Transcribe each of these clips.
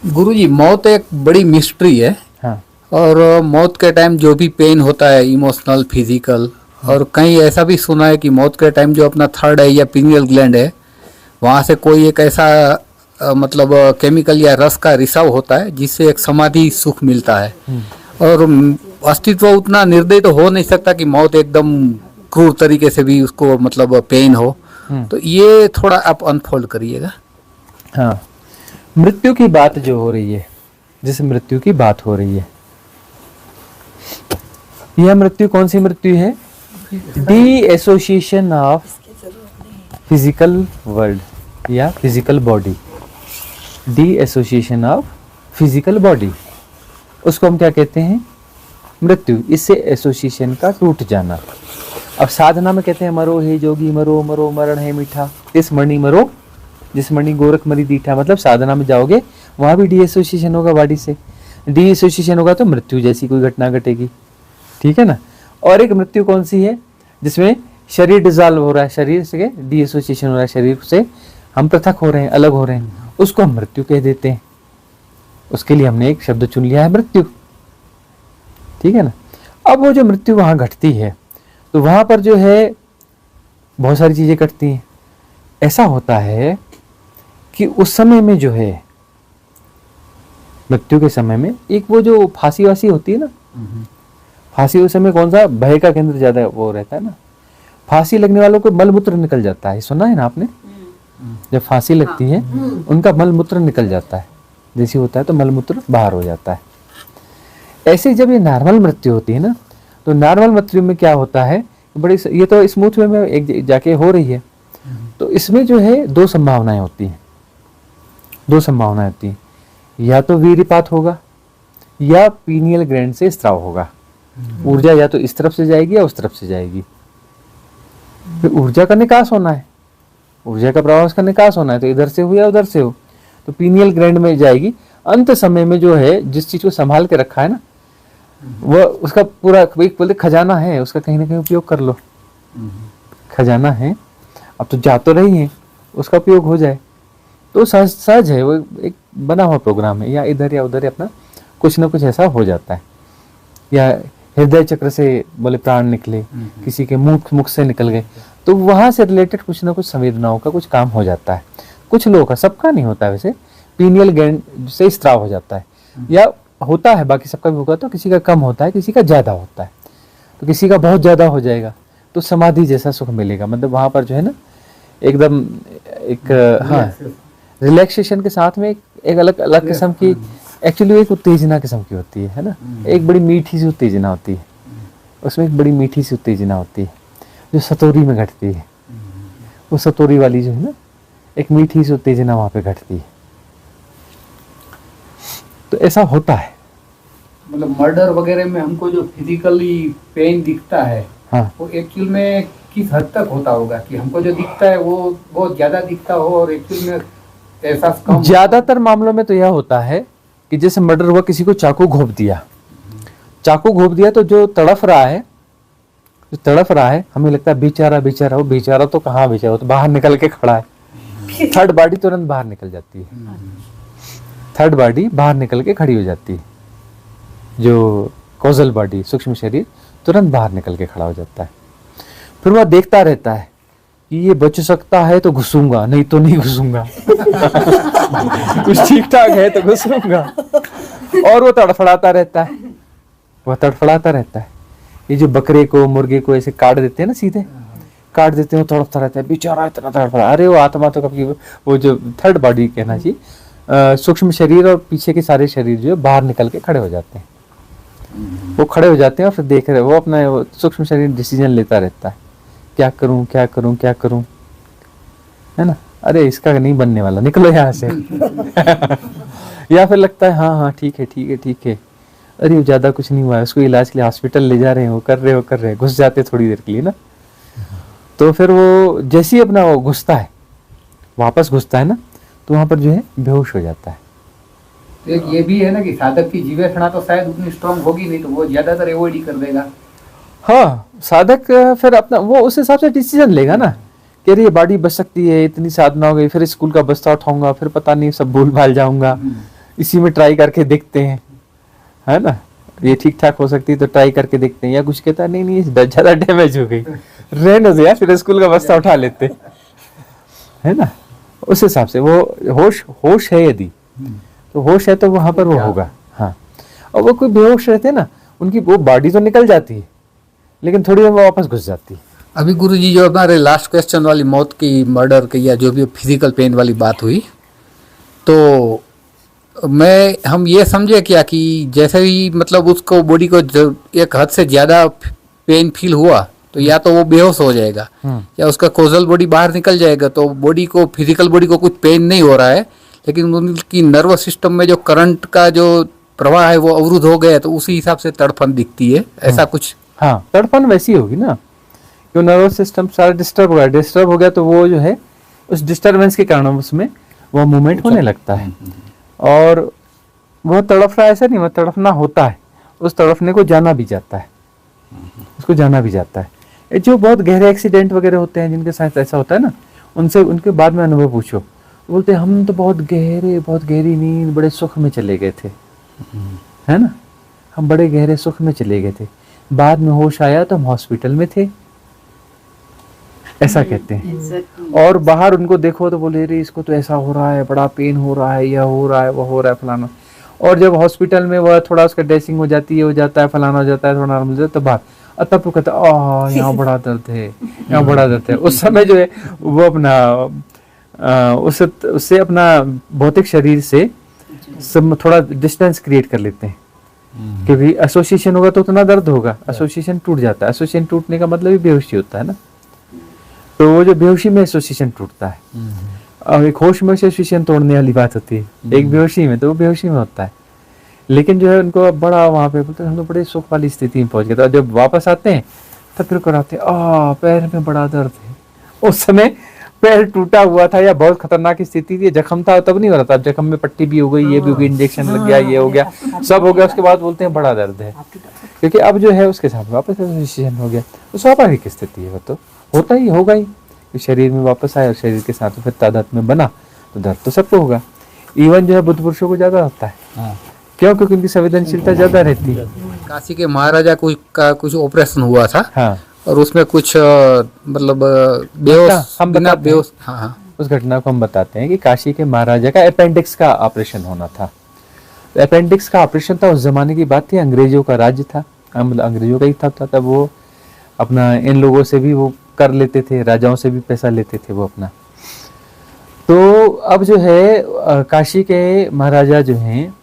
गुरुजी, मौत एक बड़ी मिस्ट्री है। हाँ। और मौत के टाइम जो भी पेन होता है, इमोशनल, फिजिकल, और कहीं ऐसा भी सुना है कि मौत के टाइम जो अपना थर्ड है या पीनियल ग्लैंड है, वहाँ से कोई एक ऐसा मतलब केमिकल या रस का रिसाव होता है जिससे एक समाधि सुख मिलता है। और अस्तित्व उतना निर्दयी तो हो नहीं सकता कि मौत एकदम क्रूर तरीके से भी उसको मतलब पेन हो। तो ये थोड़ा आप अनफोल्ड करिएगा। हाँ, मृत्यु की बात जो हो रही है, जिस मृत्यु की बात हो रही है, यह मृत्यु कौन सी मृत्यु है? Dissociation of physical world या physical body. Dissociation of physical body, उसको हम क्या कहते हैं? मृत्यु। इससे एसोसिएशन का टूट जाना। अब साधना में कहते हैं मरो हे जोगी मरो, मरो मरण है मीठा, इस मणि मरो जिस मणि गोरख मरी दीठा। मतलब साधना में जाओगे वहां भी डी एसोसिएशन होगा बॉडी से। डी एसोसिएशन होगा तो मृत्यु जैसी कोई घटना घटेगी, ठीक है ना। और एक मृत्यु कौन सी है? जिसमें शरीर डिजॉल्व हो रहा है, शरीर से डी एसोसिएशन हो रहा है, शरीर से हम पृथक हो रहे हैं, अलग हो रहे हैं, उसको हम मृत्यु कह देते हैं। उसके लिए हमने एक शब्द चुन लिया है, मृत्यु, ठीक है ना। अब वो जो मृत्यु वहां घटती है तो वहां पर जो है बहुत सारी चीजें घटती हैं। ऐसा होता है कि उस समय में जो है, मृत्यु के समय में, एक वो जो फांसी वासी होती है ना, फांसी उस समय कौन सा भय का केंद्र ज्यादा वो रहता है ना। फांसी लगने वालों को मलमूत्र निकल जाता है, सुना है ना आपने? जब फांसी लगती है उनका मलमूत्र निकल जाता है, जैसे होता है तो मलमूत्र बाहर हो जाता है। ऐसे जब ये नॉर्मल मृत्यु होती है ना, तो नॉर्मल मृत्यु में क्या होता है, बड़ी ये तो स्मूथ वे में एक जाके हो रही है, तो इसमें जो है दो संभावनाएं होती हैं। दो संभावनाएं होती हैं, या तो वीर्यपात होगा या पीनियल ग्लैंड से स्राव होगा। ऊर्जा या तो इस तरफ से जाएगी या उस तरफ से जाएगी। फिर ऊर्जा का निकास होना है, ऊर्जा का प्रवाह का निकास होना है, तो इधर से हो या उधर से हो, तो पीनियल ग्लैंड में जाएगी। अंत समय में जो है जिस चीज को संभाल के रखा है ना, वो उसका पूरा एक बोलते खजाना है, उसका कहीं ना कहीं उपयोग कर लो। खजाना है, अब तो जा तो रही है, उसका उपयोग हो जाए तो सहज है, वो एक बना हुआ प्रोग्राम है। या इधर या उधर अपना कुछ ना कुछ ऐसा हो जाता है। या हृदय चक्र से बोले प्राण निकले, किसी के मुख से निकल गए, तो वहां से रिलेटेड कुछ ना कुछ संवेदनाओं का कुछ काम हो जाता है। कुछ लोगों का, सबका नहीं होता वैसे, पीनियल ग्लैंड से स्राव हो जाता है, या होता है, बाकी सबका भी होगा, तो किसी का कम होता है, किसी का ज्यादा होता है। तो किसी का बहुत ज्यादा हो जाएगा तो समाधि जैसा सुख मिलेगा। मतलब वहां पर जो है ना एकदम एक हाँ रिलैक्सेशन के साथ में एक अलग अलग किस्म की, एक्चुअली एक उत्तेजना किस्म की होती है ना। एक बड़ी मीठी सी उत्तेजना होती है, उसमें एक बड़ी मीठी सी उत्तेजना होती है जो सतोरी में घटती है। वो सतोरी वाली जो है ना, एक मीठी सी उत्तेजना वहां पे घटती है। तो ऐसा होता है। मतलब मर्डर वगैरह में हमको जो फिजिकली पेन दिखता है, हाँ, वो एक्चुअल में किस हद तक होता होगा कि हमको जो दिखता है वो बहुत ज्यादा दिखता हो और एक्चुअल में एहसास कम? ज्यादातर मामलों में तो यह होता है कि जैसे मर्डर हुआ, किसी को चाकू घोंप दिया, चाकू घोंप दिया, तो जो तड़फ रहा है, हमें लगता है बेचारा बेचारा, वो बेचारा तो कहाँ बेचारा, वो तो बाहर निकल के खड़ा है। थर्ड बॉडी तुरंत बाहर निकल जाती है, थर्ड बॉडी बाहर निकल के खड़ी हो जाती है। जो कॉजल बॉडी, सूक्ष्म शरीर, तुरंत बाहर निकल के खड़ा हो जाता है। फिर वह देखता रहता है कि ये बच सकता है तो घुसूंगा, नहीं तो नहीं घुसूंगा। कुछ ठीक ठाक है तो घुसूंगा, और वो तड़फड़ाता रहता है, वह तड़फड़ाता रहता है। ये जो बकरे को, मुर्गे को ऐसे काट देते हैं ना, सीधे काट देते हैं, वो तड़पता रहता है, बेचारा इतना तड़फड़ा। अरे वो आत्मा तो कभी, वो जो थर्ड बॉडी कहना चाहिए, सूक्ष्म शरीर और पीछे के सारे शरीर जो है बाहर निकल के खड़े हो जाते हैं। वो खड़े हो जाते हैं और फिर देख रहे, वो अपना सूक्ष्म शरीर डिसीजन लेता रहता है, क्या करूं क्या करूं क्या करूं, है ना। अरे इसका नहीं बनने वाला, निकलो यहाँ से। या फिर लगता है हाँ हाँ ठीक है ठीक है ठीक है, अरे ज्यादा कुछ नहीं हुआ है, उसको इलाज के लिए हॉस्पिटल ले जा रहे हैं, वो कर रहे हैं, घुस जाते थोड़ी देर के लिए ना। तो फिर वो जैसे ही अपना वो घुसता है, वापस घुसता है ना, तो वहां पर जो है बेहोश हो जाता है। एक ये भी है ना कि साधक की जीवैषणा तो शायद उतनी स्ट्रांग होगी नहीं, तो वो ज्यादातर अवॉइड ही कर देगा। हाँ, साधक फिर अपना वो उस हिसाब से डिसीजन लेगा ना कि अरे ये बॉडी बच सकती है, इतनी साधना हो गई, फिर स्कूल का बस्ता उठाऊंगा, फिर पता नहीं सब भूल भाल जाऊंगा, इसी में ट्राई करके देखते हैं, है ना, ये ठीक ठाक हो सकती है तो ट्राई करके देखते हैं, या कुछ कहता नहीं नहीं ज्यादा डैमेज हो गई, रहने दो यार, फिर स्कूल का बस्ता उठा लेते, है ना। उस हिसाब से वो होश है, यदि तो होश है तो वहां पर वो होगा। हाँ, और वो कोई बेहोश रहते हैं ना, उनकी वो बॉडी तो निकल जाती है लेकिन थोड़ी देर में वापस घुस जाती है। अभी गुरुजी जो हमारे लास्ट क्वेश्चन वाली मौत की, मर्डर की, या जो भी फिजिकल पेन वाली बात हुई, तो हम ये समझे क्या कि जैसे ही मतलब उसको बॉडी को एक हद से ज़्यादा पेन फील हुआ तो या तो वो बेहोश हो जाएगा या उसका कोजल बॉडी बाहर निकल जाएगा, तो बॉडी को, फिजिकल बॉडी को कुछ पेन नहीं हो रहा है, लेकिन उनकी नर्वस सिस्टम में जो करंट का जो प्रवाह है वो अवरुद्ध हो गया, तो उसी हिसाब से तड़फन दिखती है, ऐसा कुछ। हाँ, तड़फन वैसी होगी ना, क्यों नर्वस सिस्टम सारा डिस्टर्ब हो गया तो वो जो है उस डिस्टर्बेंस के कारण उसमें वो मूवमेंट होने लगता है, और वो तड़फ रहा है, ऐसा नहीं, वो तड़फना होता है, उस तड़फने को जाना भी जाता है, उसको जाना भी जाता है। ये जो बहुत गहरे एक्सीडेंट वगैरह होते हैं जिनके साथ ऐसा होता है ना, उनसे उनके बाद में अनुभव पूछो, बोलते हैं हम तो बहुत गहरी नींद, बड़े सुख में चले गए थे, है ना, हम बड़े गहरे सुख में चले गए थे, बाद में होश आया तो हम हॉस्पिटल में थे, ऐसा कहते हैं। और बाहर उनको देखो तो बोले रे इसको तो ऐसा हो रहा है, बड़ा पेन हो रहा है, यह हो रहा है, वो हो रहा है, फलाना। और जब हॉस्पिटल में वह थोड़ा उसका ड्रेसिंग हो जाती है, हो जाता है, फलाना हो जाता है, थोड़ा नॉर्मल हो जाता है, तो बाहर तब तो कहता है यहाँ बड़ा दर्द है, यहाँ बड़ा दर्द है। उस समय जो है वो अपना उससे अपना भौतिक शरीर से सब थोड़ा डिस्टेंस क्रिएट कर लेते हैं, क्योंकि एसोसिएशन होगा तो उतना दर्द होगा, एसोसिएशन टूट जाता है, एसोसिएशन टूटने का मतलब ही बेहोशी होता है ना, तो वो जो बेहोशी में एसोसिएशन टूटता है, और एक होश में एसोसिएशन तोड़ने वाली बात होती है, एक बेहोशी में, तो वो बेहोशी में होता है। लेकिन जो है उनको बड़ा वहां पे बोलते हैं हम लोग बड़े सुख वाली स्थिति में पहुंच गए, तो जब वापस आते हैं तब फिर कराते पैर में बड़ा दर्द है, उस समय पैर टूटा हुआ था या बहुत खतरनाक स्थिति थी, जख्म था तब नहीं हो रहा था, अब जख्म में पट्टी भी हो गई, ये भी हो गई, इंजेक्शन लग गया, ये हो गया, सब हो गया, उसके बाद बोलते हैं बड़ा दर्द है, क्योंकि अब जो है उसके साथ वापस एसोसिएशन हो गया। तो स्वाभाविक स्थिति है, वो तो होता ही होगा ही, शरीर में वापस आया और शरीर के साथ फिर तादाद में बना तो दर्द तो सबको होगा। इवन जो है बुद्ध पुरुषों को ज्यादा होता है, क्यों? क्योंकि उनकी संवेदनशीलता ज्यादा रहती है। काशी के महाराजा कुछ ऑपरेशन हुआ था, हाँ, और उसमें कुछ मतलब बेहोश, बिना बेहोश। हाँ, उस घटना को हम बताते हैं कि काशी के महाराजा का अपेंडिक्स का ऑपरेशन होना था। तो अपेंडिक्स का ऑपरेशन था, उस जमाने की बात थी, अंग्रेजों का राज्य था, मतलब अंग्रेजों का ही था, तब वो अपना इन लोगों से भी वो कर लेते थे, राजाओं से भी पैसा लेते थे वो अपना। तो अब जो है काशी के महाराजा जो हैं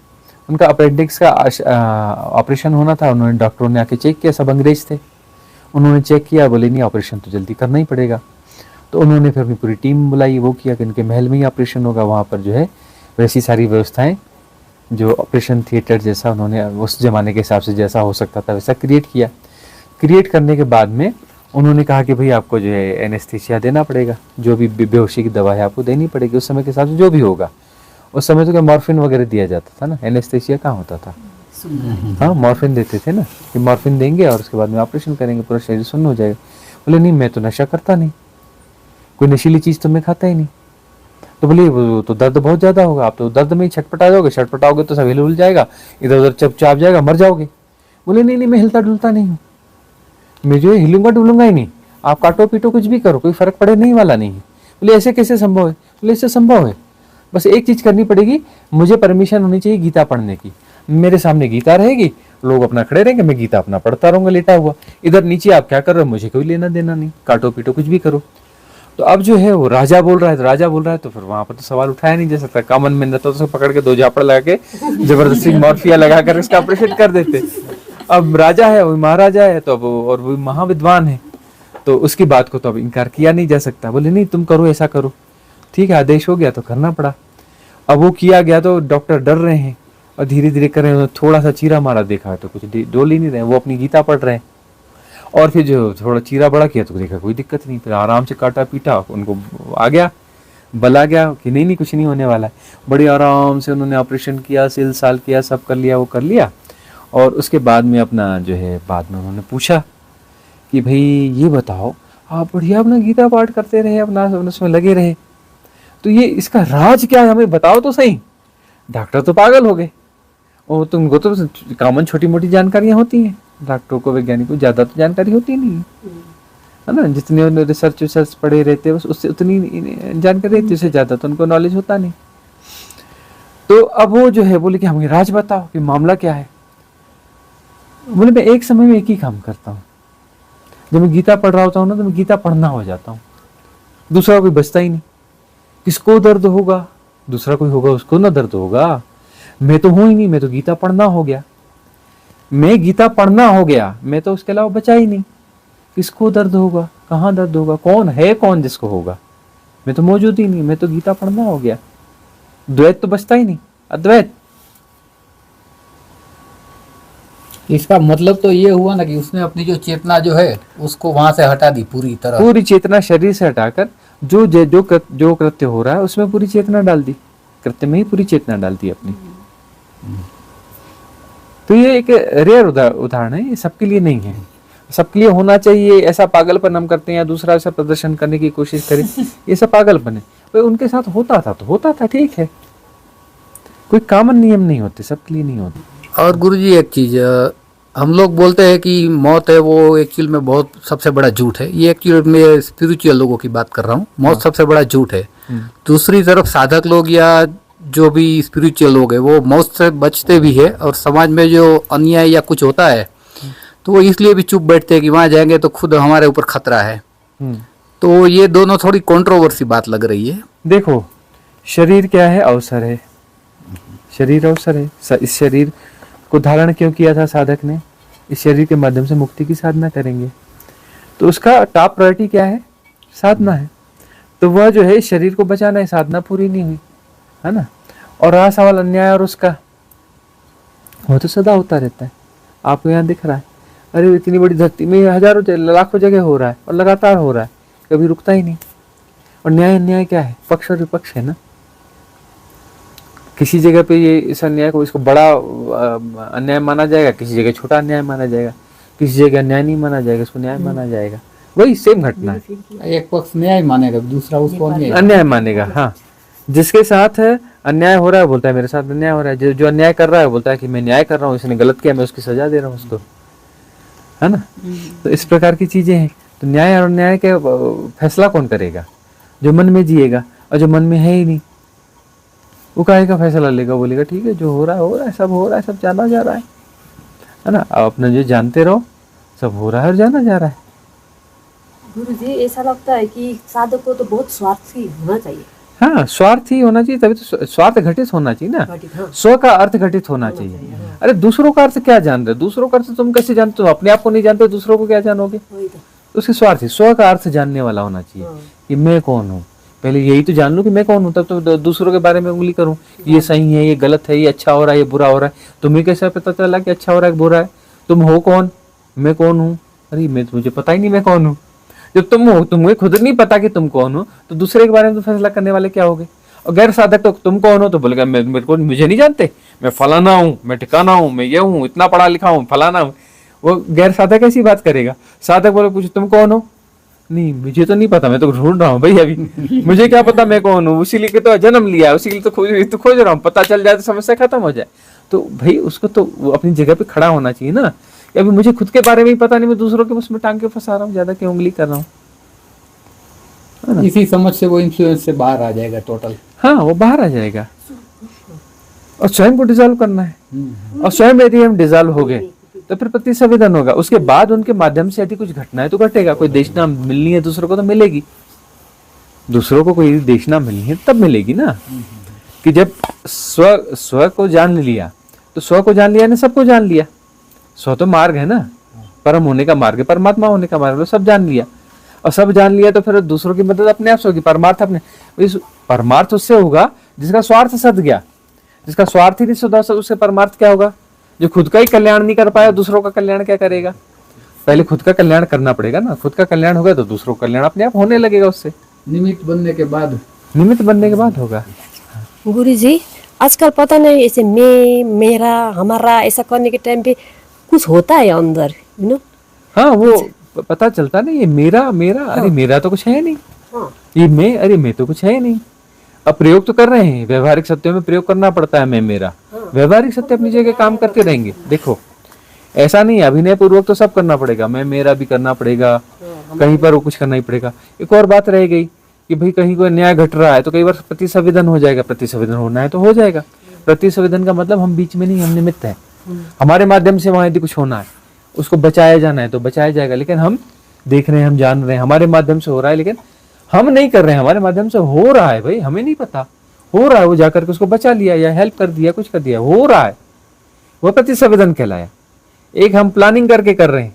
उनका अपेंडिक्स का ऑपरेशन होना था, उन्होंने डॉक्टरों ने आके चेक किया, सब अंग्रेज थे, उन्होंने चेक किया, बोले नहीं ऑपरेशन तो जल्दी करना ही पड़ेगा। तो उन्होंने फिर अपनी पूरी टीम बुलाई, वो किया कि इनके महल में ही ऑपरेशन होगा, वहाँ पर जो है वैसी सारी व्यवस्थाएं, जो ऑपरेशन थिएटर जैसा उन्होंने उस जमाने के हिसाब से जैसा हो सकता था वैसा क्रिएट किया। क्रिएट करने के बाद में उन्होंने कहा कि भाई आपको जो है एनेस्थीसिया देना पड़ेगा, जो भी बेहोशी की दवा है आपको देनी पड़ेगी, उस समय के हिसाब से जो भी होगा। उस समय तो क्या मॉर्फिन वगैरह दिया जाता था ना, एनेस्थीसिया कहाँ होता था, हाँ मॉर्फिन देते थे ना, कि मॉर्फिन देंगे और उसके बाद में ऑपरेशन करेंगे, पूरा शरीर सुन्न हो जाएगा। बोले नहीं मैं तो नशा करता नहीं, कोई नशीली चीज़ तो मैं खाता ही नहीं। तो बोले वो तो दर्द बहुत ज़्यादा होगा, आप तो दर्द में ही छटपटा जाओगे, छटपटाओगे तो सब हिल जाएगा, इधर उधर चपचाप जाएगा, मर जाओगे। बोले नहीं नहीं मैं हिलता डुलता नहीं हूँ, मैं जो है हिलूंगा डुलूंगा ही नहीं, आप काटो पीटो कुछ भी करो, कोई फर्क पड़े नहीं वाला नहीं है। बोले ऐसे कैसे संभव है? बोले ऐसे संभव है, बस एक चीज़ करनी पड़ेगी, मुझे परमिशन होनी चाहिए गीता पढ़ने की, मेरे सामने गीता रहेगी, लोग अपना खड़े रहेंगे, मैं गीता अपना पढ़ता रहूंगा लेटा हुआ, इधर नीचे आप क्या कर रहे हो मुझे कोई लेना देना नहीं, काटो पीटो कुछ भी करो। तो अब जो है वो राजा बोल रहा है, तो राजा बोल रहा है तो फिर वहां पर तो सवाल उठाया नहीं जा सकता, कॉमन मैन रहता तो उसको पकड़ के दो झापड़ लगा के जबरदस्ती मॉर्फिया लगा कर इसका ऑपरेशन कर देते। अब राजा है, वो महाराजा है, तो अब और वो महाविद्वान है, तो उसकी बात को तो अब इनकार किया नहीं जा सकता। बोले नहीं तुम करो, ऐसा करो, ठीक है, आदेश हो गया तो करना पड़ा। अब वो किया गया तो डॉक्टर डर रहे हैं और धीरे धीरे कर रहे हैं, थोड़ा सा चीरा मारा देखा तो कुछ डोल ही नहीं रहे, वो अपनी गीता पढ़ रहे हैं, और फिर जो थोड़ा चीरा बड़ा किया तो देखा कोई दिक्कत नहीं, फिर आराम से काटा पीटा, उनको आ गया बल आ गया कि नहीं नहीं कुछ नहीं होने वाला है। बड़े आराम से उन्होंने ऑपरेशन किया, सिल साल किया, सब कर लिया, वो कर लिया। और उसके बाद में अपना जो है बाद में उन्होंने पूछा कि भाई ये बताओ, आप बढ़िया अपना गीता पाठ करते रहे, अपना उसमें लगे रहे, तो ये इसका राज क्या है, हमें बताओ तो सही, डॉक्टर तो पागल हो गए, और तुमको तो कॉमन छोटी मोटी जानकारियां होती हैं, डॉक्टरों को वैज्ञानिकों को ज्यादा तो जानकारी होती नहीं है ना। जितने उन्होंने रिसर्च पढ़े रहते हैं उससे उतनी जानकारी रहती है, उससे ज्यादा तो उनको नॉलेज होता नहीं। तो अब वो जो है बोले कि हमें राज बताओ कि मामला क्या है। बोले मैं एक समय में एक ही काम करता हूँ, जब मैं गीता पढ़ रहा होता हूँ ना तो मैं गीता पढ़ना हो जाता हूँ, दूसरा कोई बचता ही नहीं। किसको दर्द होगा, दूसरा कोई होगा उसको ना दर्द होगा, मैं तो हूं ही नहीं, मैं तो गीता पढ़ना हो गया, मैं गीता पढ़ना हो गया, मैं तो उसके अलावा बचा ही नहीं। किसको दर्द होगा, कहाँ दर्द होगा, कौन है कौन जिसको होगा, मैं तो मौजूद ही नहीं, मैं तो गीता पढ़ना हो गया। द्वैत तो बचता ही नहीं, अद्वैत। इसका मतलब तो ये हुआ ना कि उसने अपनी जो चेतना जो है उसको वहां से हटा दी पूरी तरह। पूरी चेतना शरीर से हटाकर जो कृत्य हो रहा है उसमें पूरी चेतना डाल दी, कृत्य में ही पूरी चेतना डाल दी अपनी। तो ये एक रेयर उदाहरण है, ये सबके लिए नहीं है, सबके लिए होना चाहिए। ऐसा पागलपन हम करते हैं या दूसरा ऐसा प्रदर्शन करने की कोशिश करें, ये सब पागलपन है। तो उनके साथ होता था तो होता था, ठीक है, कोई कॉमन नियम नहीं होते, सबके लिए नहीं होते। और गुरुजी एक चीज, हम लोग बोलते हैं कि मौत है वो एक्चुअल में बहुत सबसे बड़ा झूठ है। ये एक्चुअल में स्पिरिचुअल लोगों की बात कर रहा हूँ, मौत सबसे बड़ा झूठ है। दूसरी तरफ साधक लोग या जो भी स्पिरिचुअल लोग है वो मौत से बचते भी है, और समाज में जो अन्याय या कुछ होता है तो वो इसलिए भी चुप बैठते हैं कि वहां जाएंगे तो खुद हमारे ऊपर खतरा है। तो ये दोनों थोड़ी कंट्रोवर्सी बात लग रही है। देखो, शरीर क्या है, अवसर है, शरीर अवसर है। इस शरीर को धारण क्यों किया था साधक ने, इस शरीर के माध्यम से मुक्ति की साधना करेंगे, तो उसका टॉप प्रायोरिटी क्या है, साधना है। तो वह जो है शरीर को बचाना है, साधना पूरी नहीं हुई है ना। और रहा सवाल अन्याय और उसका, वो तो सदा होता रहता है, आपको यहाँ दिख रहा है। अरे इतनी बड़ी धरती में हजारों लाखों जगह हो रहा है और लगातार हो रहा है, कभी रुकता ही नहीं। और न्याय अन्याय क्या है, पक्ष और विपक्ष है ना। किसी जगह पे ये इस अन्याय को इसको बड़ा अन्याय माना जाएगा, किसी जगह छोटा अन्याय माना जाएगा, किसी जगह अन्याय नहीं माना जाएगा, इसको न्याय माना जाएगा। वही सेम घटना है, एक पक्ष न्याय मानेगा, दूसरा उसको अन्याय मानेगा। हाँ, जिसके साथ अन्याय हो रहा है बोलता है मेरे साथ अन्याय हो रहा है, जो अन्याय कर रहा है बोलता है कि मैं न्याय कर रहा हूँ, इसने गलत किया, मैं उसकी सजा दे रहा हूँ उसको, है ना। तो इस प्रकार की चीजें हैं। तो न्याय और अन्याय के फैसला कौन करेगा, जो मन में जिएगा, और जो मन में है ही नहीं वो काहे का फैसला लेगा, बोलेगा ठीक है जो हो रहा है, सब हो रहा है, सब जाना जा रहा है ना। आप अपने जो जानते रहो, सब हो रहा है और जाना जा रहा है। गुरुजी, ऐसा लगता है कि साधक को तो बहुत स्वार्थी होना चाहिए। हाँ, स्वार्थी होना चाहिए, तभी तो स्वार्थ घटित होना चाहिए ना, स्व का अर्थ घटित होना चाहिए। अरे दूसरों का अर्थ क्या जान रहे, दूसरों का अर्थ तुम कैसे जानते हो, अपने आप को नहीं जानते, दूसरों को क्या जानोगे। उसके स्वार्थी, स्व का अर्थ जानने वाला होना चाहिए कि मैं कौन हूँ। पहले यही तो जान लूं कि मैं कौन हूँ, तब तो दूसरों के बारे में उंगली करूँ, ये सही है, ये गलत है, ये अच्छा हो रहा है, ये बुरा हो रहा है। तुम्हें कैसे पता चला कि अच्छा हो रहा है बुरा है, तुम हो कौन, मैं कौन हूँ। अरे मैं मुझे पता ही नहीं मैं कौन हूँ। जब तुम हो, तुम्हें खुद नहीं पता कि तुम कौन हो, तो दूसरे के बारे में तो फैसला करने वाले क्या होगे। और गैर साधक तो तुम कौन हो तो बोलेगा मुझे नहीं जानते, मैं फलाना हूँ, मैं ठिकाना हूँ, मैं ये हूँ, इतना पढ़ा लिखा हूँ, फलाना हूँ। वो गैर साधक ऐसी बात करेगा। साधक बोले पूछे तुम कौन हो, नहीं मुझे तो नहीं पता, मैं तो ढूंढ रहा हूँ भाई, अभी मुझे क्या पता मैं कौन हूँ, उसी लिए तो जन्म लिया, उसी लिए तो खोज रहा हूँ, पता चल जाए तो समस्या खत्म हो जाए। तो भाई उसको तो अपनी जगह पे खड़ा होना चाहिए ना। अभी मुझे खुद के बारे में ही पता नहीं, मैं दूसरों के उसमें टांग के फंसा रहा हूँ, ज्यादा क्यों उंगली कर रहा हूँ। इसी समझ से वो इन्फ्लुएंस से बाहर आ जाएगा टोटल। हाँ, वो बाहर आ जाएगा और स्वयं को डिजॉल्व करना है। और स्वयं यदि हम डिजॉल्व हो गए तो फिर प्रति संवेदन होगा, उसके बाद उनके माध्यम से यदि कुछ घटना है तो घटेगा। कोई देशना मिलनी है दूसरों को तो मिलेगी, दूसरों को कोई देशना मिलनी है तब मिलेगी ना। कि जब स्व को जान लिया तो स्व को जान लिया ने सबको जान लिया। स्व तो मार्ग है ना, परम होने का मार्ग है, परमात्मा होने का मार्ग है, सब जान लिया। और सब जान लिया तो फिर दूसरों की मदद अपने आप से होगी, परमार्थ अपने। इस परमार्थ उससे होगा जिसका स्वार्थ सद गया, जिसका स्वार्थ ही नहीं सुधा, उससे परमार्थ क्या होगा। जो खुद का ही कल्याण नहीं कर पाया, दूसरों का कल्याण क्या करेगा। पहले खुद का कल्याण करना पड़ेगा ना, खुद का कल्याण होगा तो दूसरों का कल्याण अपने आप होने लगेगा। उससे निमित्त बनने के बाद होगा। गुरुजी, आजकल पता नहीं ऐसे मैं, मेरा, हमारा ऐसा करने के टाइम पे कुछ होता है अंदर, यू नो। हाँ, वो पता चलता नहीं, ये मेरा, अरे मेरा तो कुछ है नहीं। ये मैं, अरे मैं तो कुछ है नहीं। अब प्रयोग तो कर रहे हैं, व्यवहारिक सत्यों में प्रयोग करना पड़ता है मैं मेरा, व्यवहारिक सत्य अपनी जगह काम करते रहेंगे। देखो ऐसा नहीं है, अभिनय पूर्वक तो सब करना पड़ेगा, मैं मेरा भी करना पड़ेगा, कहीं पर वो कुछ करना ही पड़ेगा। एक और बात रह गई कि भाई कहीं कोई न्याय घट रहा है तो कई बार प्रतिसंवेदन हो जाएगा, प्रतिसंवेदन होना है तो हो जाएगा। प्रतिसंवेदन का मतलब हम बीच में नहीं, हम निमित्त है, हमारे माध्यम से वहां यदि कुछ होना है उसको बचाया जाना है तो बचाया जाएगा, लेकिन हम देख रहे हैं, हम जान रहे हैं, हमारे माध्यम से हो रहा है, लेकिन हम नहीं कर रहे हैं, हमारे माध्यम से हो रहा है, भाई हमें नहीं पता हो रहा है, वो जाकर के उसको बचा लिया या हेल्प कर दिया, कुछ कर दिया, हो रहा है, वो प्रतिसंवेदन कहलाया। एक हम प्लानिंग करके कर रहे हैं,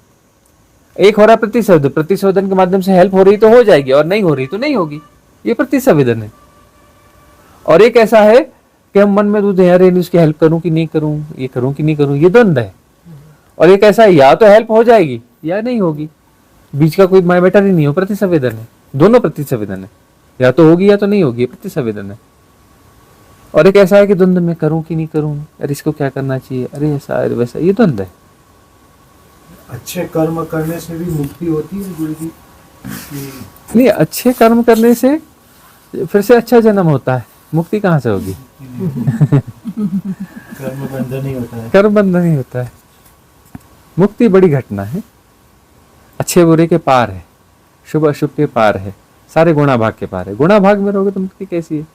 एक हो रहा है प्रतिसंवेदन, प्रतिसंवेदन के माध्यम से हेल्प हो रही तो हो जाएगी और नहीं हो रही तो नहीं होगी, ये प्रतिसंवेदन है। और एक ऐसा है कि हम मन में दूध है, अरे उसकी हेल्प करूं कि नहीं करूं, ये करूं कि नहीं करूं, ये द्वंद्व है। और एक ऐसा है या तो हेल्प हो जाएगी या नहीं होगी, बीच का कोई मैटर ही नहीं हो, प्रतिसंवेदन है, दोनों प्रतिसंवेदन है, या तो होगी या तो नहीं होगी, प्रतिसंवेदन है। और एक ऐसा है कि द्वंद्व में करूं कि नहीं करूं, अरे इसको क्या करना चाहिए, अरे ऐसा अरे वैसा, ये द्वंद्व है। अच्छे कर्म करने से भी मुक्ति होती है गुरु जी? नहीं, अच्छे कर्म करने से फिर से अच्छा जन्म होता है, मुक्ति कहाँ से होगी? कर्म बंधन ही होता है। कर्म बंधन नहीं होता है, मुक्ति बड़ी घटना है, अच्छे बुरे के पार है, शुभ अशुभ के पार है, सारे गुणा भाग के पार है। गुणा भाग में रहोगे तो मुक्ति कैसी है?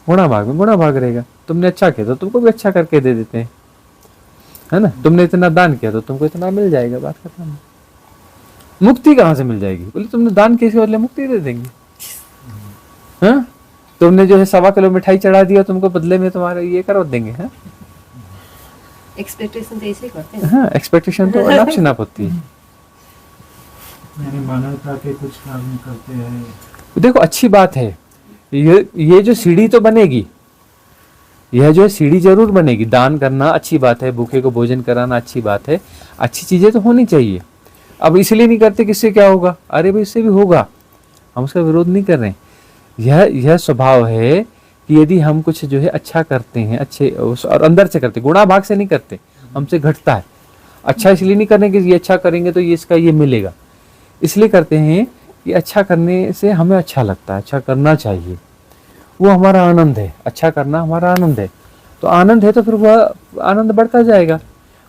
गुणा भाग में गुणा भाग रहेगा, तुमने अच्छा किया तो तुमको भी अच्छा करके दे देते हैं, है ना, तुमने इतना दान किया तो तुमको इतना मिल जाएगा, बात खत्म है। मुक्ति कहाँ से मिल जाएगी? बोले तुमने दान किए बदले मुक्ति दे देंगे। हाँ, तुमने जो है 1.25 किलो मिठाई चढ़ा दिया, तुमको बदले में तुम्हारे ये करो देंगे। हाँ, एक्सपेक्टेशन तो ऐसे ही करते हैं। हाँ, एक्सपेक्टेशन तो अनाप शनाप होती है। यानी मानवता के कुछ काम करते हैं। देखो अच्छी बात है, ये जो सीढ़ी तो बनेगी, यह जो है सीढ़ी जरूर बनेगी, दान करना अच्छी बात है, भूखे को भोजन कराना अच्छी बात है, अच्छी चीजें तो होनी चाहिए। अब इसलिए नहीं करते कि इससे क्या होगा, अरे भाई इससे भी होगा, हम उसका विरोध नहीं कर रहे हैं। यह स्वभाव है कि यदि हम कुछ जो है अच्छा करते हैं, अच्छे और अंदर से करते, गुणा भाग से नहीं करते, हमसे घटता है। अच्छा इसलिए नहीं करने कि ये अच्छा करेंगे तो ये इसका ये मिलेगा, इसलिए करते हैं कि अच्छा करने से हमें अच्छा लगता है, अच्छा करना चाहिए, वो हमारा आनंद है, अच्छा करना हमारा आनंद है। तो आनंद है तो फिर वह आनंद बढ़ता जाएगा,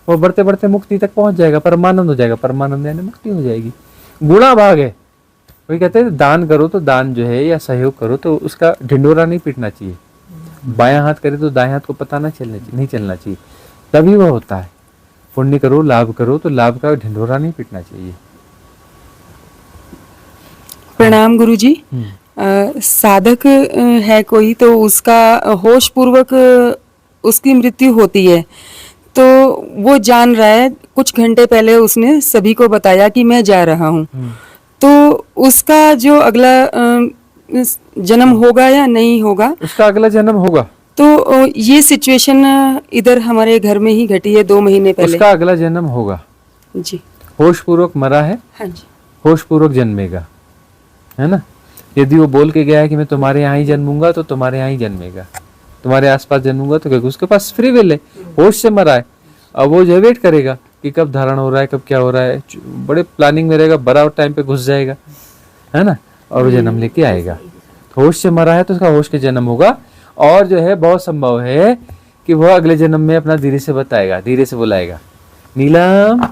वो बढ़ते बढ़ते मुक्ति तक पहुंच जाएगा, परमानंद हो जाएगा, परमानंद यानी मुक्ति हो जाएगी। गुणा भाग है, वही कहते हैं दान करो तो दान जो है या सहयोग करो तो उसका ढिंडोरा नहीं पीटना चाहिए, बायां हाथ करे तो दाएं हाथ को पता नहीं चलना चाहिए, तभी वह होता है। पुण्य करो लाभ करो तो लाभ का ढिंडोरा नहीं पीटना चाहिए। प्रणाम गुरुजी। साधक है कोई तो उसका होश पूर्वक उसकी मृत्यु होती है, तो वो जान रहा है, कुछ घंटे पहले उसने सभी को बताया कि मैं जा रहा हूँ, तो उसका जो अगला जन्म होगा या नहीं होगा? उसका अगला जन्म होगा। तो ये सिचुएशन इधर हमारे घर में ही घटी है 2 महीने पहले। उसका अगला जन्म होगा जी। होश पूर्वक मरा है, हाँ जी। होश पूर्वक जन्मेगा, है ना। यदि वो बोल के गया है कि मैं तुम्हारे यहाँ ही जन्मूंगा तो तुम्हारे यहाँ ही जन्मेगा, तुम्हारे आसपास जन्मूंगा तो क्योंकि उसके पास फ्री विल है, होश से मरा है। अब वो जो वेट करेगा कि कब धारण हो रहा है, कब क्या हो रहा है, बड़े प्लानिंग में रहेगा, बराबर टाइम पे घुस जाएगा, है ना, और वो जन्म लेके आएगा। तो होश से मरा है तो उसका होश के जन्म होगा, और जो है बहुत संभव है कि वह अगले जन्म में अपना धीरे से बताएगा, धीरे से बुलाएगा, नीलम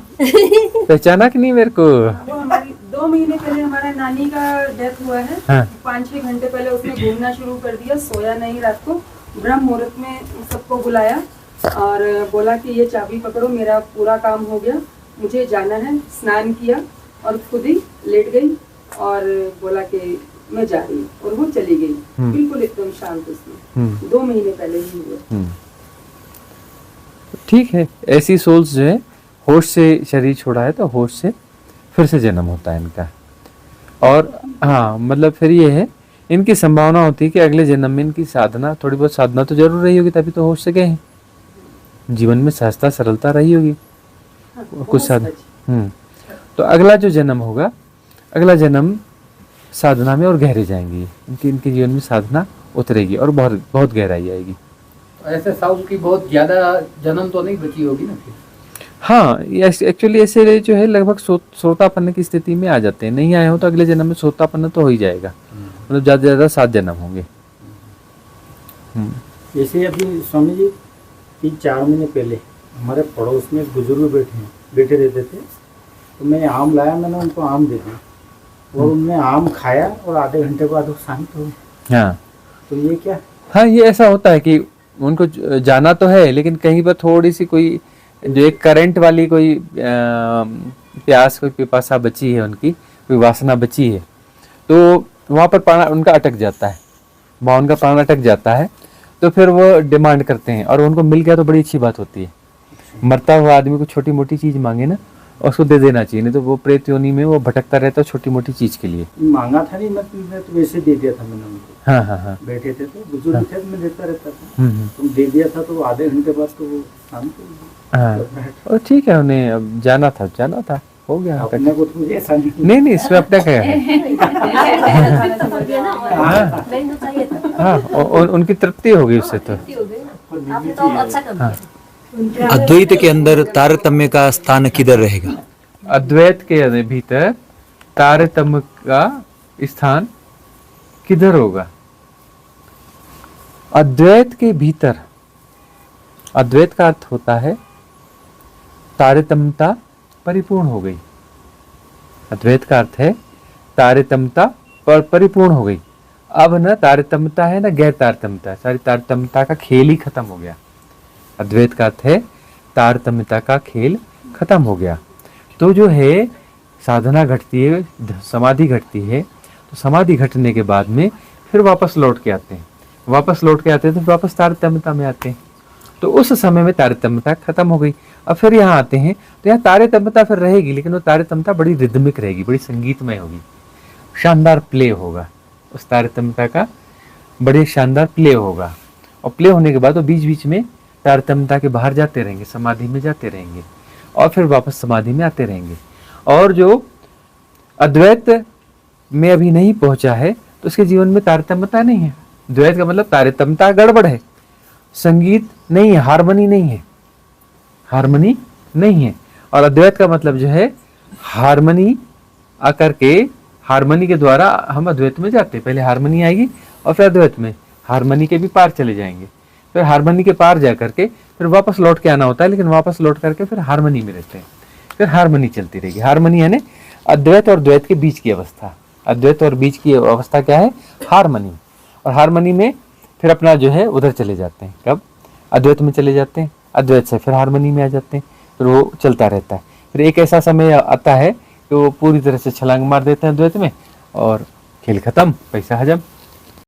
पहचाना कि नहीं मेरे को? वो हमारी 2 महीने पहले हमारे नानी का डेथ हुआ है। हाँ। 5-6 घंटे पहले उसने घूमना शुरू कर दिया, सोया नहीं रात को, ब्रह्म मुहूर्त में सबको बुलाया और बोला कि ये चाबी पकड़ो, मेरा पूरा काम हो गया, मुझे जाना है। स्नान किया और खुद ही लेट गई और बोला कि मैं जा रही हूँ, और वो चली गई, बिल्कुल एकदम शांत उसमें। 2 महीने पहले ही हुआ। ठीक है, ऐसी सोल्स जो है होश से शरीर छोड़ा है तो होश से फिर से जन्म होता है इनका। और हाँ, मतलब फिर ये है, इनकी संभावना होती है कि अगले जन्म में इनकी साधना, थोड़ी बहुत साधना तो जरूर रही होगी, तभी तो होश से गए हैं, जीवन में सहजता सरलता रही होगी, कुछ साधना। तो अगला जो जन्म होगा, अगला जन्म साधना में और गहरे जाएंगी, इनके जीवन में साधना उतरेगी और बहुत बहुत गहराई आएगी। ऐसे साउथ की बहुत ज्यादा जन्म तो नहीं बची होगी ना फिर? हाँ, एक्चुअली ऐसे जो है लगभग श्रोतापन्न की स्थिति में आ जाते हैं, नहीं आए हो तो अगले जन्म में श्रोतापन्न तो हो ही जाएगा, मतलब ज्यादा से ज्यादा 7 जन्म होंगे। जैसे अभी स्वामी जी 3-4 महीने पहले हमारे पड़ोस में बुजुर्ग बैठे रहते थे, तो मैं आम लाया, मैंने उनको आम दे दिया और उनने आम खाया और आधे घंटे बाद वो शांत हो गए। हाँ तो ये क्या? हाँ, ये ऐसा होता है कि उनको जाना तो है, लेकिन कहीं पर थोड़ी सी कोई जो एक करंट वाली कोई प्यास, कोई पिपासा बची है, उनकी कोई वासना बची है, तो वहाँ पर प्राण उनका अटक जाता है, वहाँ उनका प्राण अटक जाता है। तो फिर वो डिमांड करते हैं और उनको मिल गया तो बड़ी अच्छी बात होती है। मरता हुआ आदमी को छोटी मोटी चीज़ मांगे ना, और उसको दे देना चाहिए, नहीं तो वो प्रेत योनि में वो भटकता रहता है छोटी मोटी चीज़ के लिए। मांगा था नहीं, मैं तो वैसे दे दिया था मैंने उनको। हाँ हाँ हाँ। बैठे थे तो बुजुर्ग थे, मैं देता रहता था, तो दे दिया था, तो आधे घंटे बाद तो वो शांत हो गए। हाँ, और ठीक है, उन्हें अब जाना था, हो गया। अपने को तो ऐसा नहीं, इसमें अपना क्या है। हाँ, उनकी तृप्ति होगी उससे तो। अद्वैत के अंदर तारतम्य का स्थान किधर रहेगा? अद्वैत के भीतर तारतम्य का स्थान किधर होगा? अद्वैत के भीतर, अद्वैत का अर्थ होता है तारतम्यता परिपूर्ण हो गई। अद्वैत का अर्थ है तारतम्यता परिपूर्ण हो गई। अब न तारतम्यता है न गैर तारतम्यता, सारी तारतम्यता का खेल ही खत्म हो गया। अद्वैत का अर्थ है तारतम्यता का खेल खत्म हो गया। तो जो है साधना घटती है, समाधि घटती है, तो समाधि घटने के बाद में फिर वापस लौट के आते हैं, तो फिर वापस तारतम्यता में आते हैं। तो उस समय में तारतम्यता खत्म हो गई। अब फिर यहाँ आते हैं तो यहाँ तारतम्यता फिर रहेगी, लेकिन वो तारतम्यता बड़ी रिदमिक रहेगी, बड़ी संगीतमय होगी, शानदार प्ले होगा उस तारतम्यता का, बड़े शानदार प्ले होगा। और प्ले होने के बाद वो बीच बीच में तारतम्यता के बाहर जाते रहेंगे, समाधि में जाते रहेंगे और फिर वापस समाधि में आते रहेंगे। और जो अद्वैत में अभी नहीं पहुंचा है तो उसके जीवन में तारतम्यता नहीं है। द्वैत का मतलब तारतम्यता गड़बड़ है, संगीत नहीं है, हारमोनी नहीं है। और अद्वैत का मतलब जो है हारमोनी आकर के, हारमोनी के द्वारा हम अद्वैत में जाते हैं। पहले हारमोनी आएगी और फिर अद्वैत में, हारमोनी के भी पार चले जाएंगे, फिर हारमोनी के पार जा करके फिर वापस लौट के आना होता है, लेकिन वापस लौट करके फिर हारमोनी में रहते हैं, फिर हारमोनी चलती रहेगी। हारमोनी यानी अद्वैत और द्वैत के बीच की अवस्था। अद्वैत और बीच की अवस्था क्या है? हारमोनी। और हारमोनी में फिर अपना जो है उधर चले जाते हैं, कब? अद्वैत में चले जाते हैं, अद्वैत से फिर हारमोनी में आ जाते हैं, फिर वो चलता रहता है। फिर एक ऐसा समय आता है कि वो पूरी तरह से छलांग मार देते हैं अद्वैत में और खेल खत्म, पैसा हजम।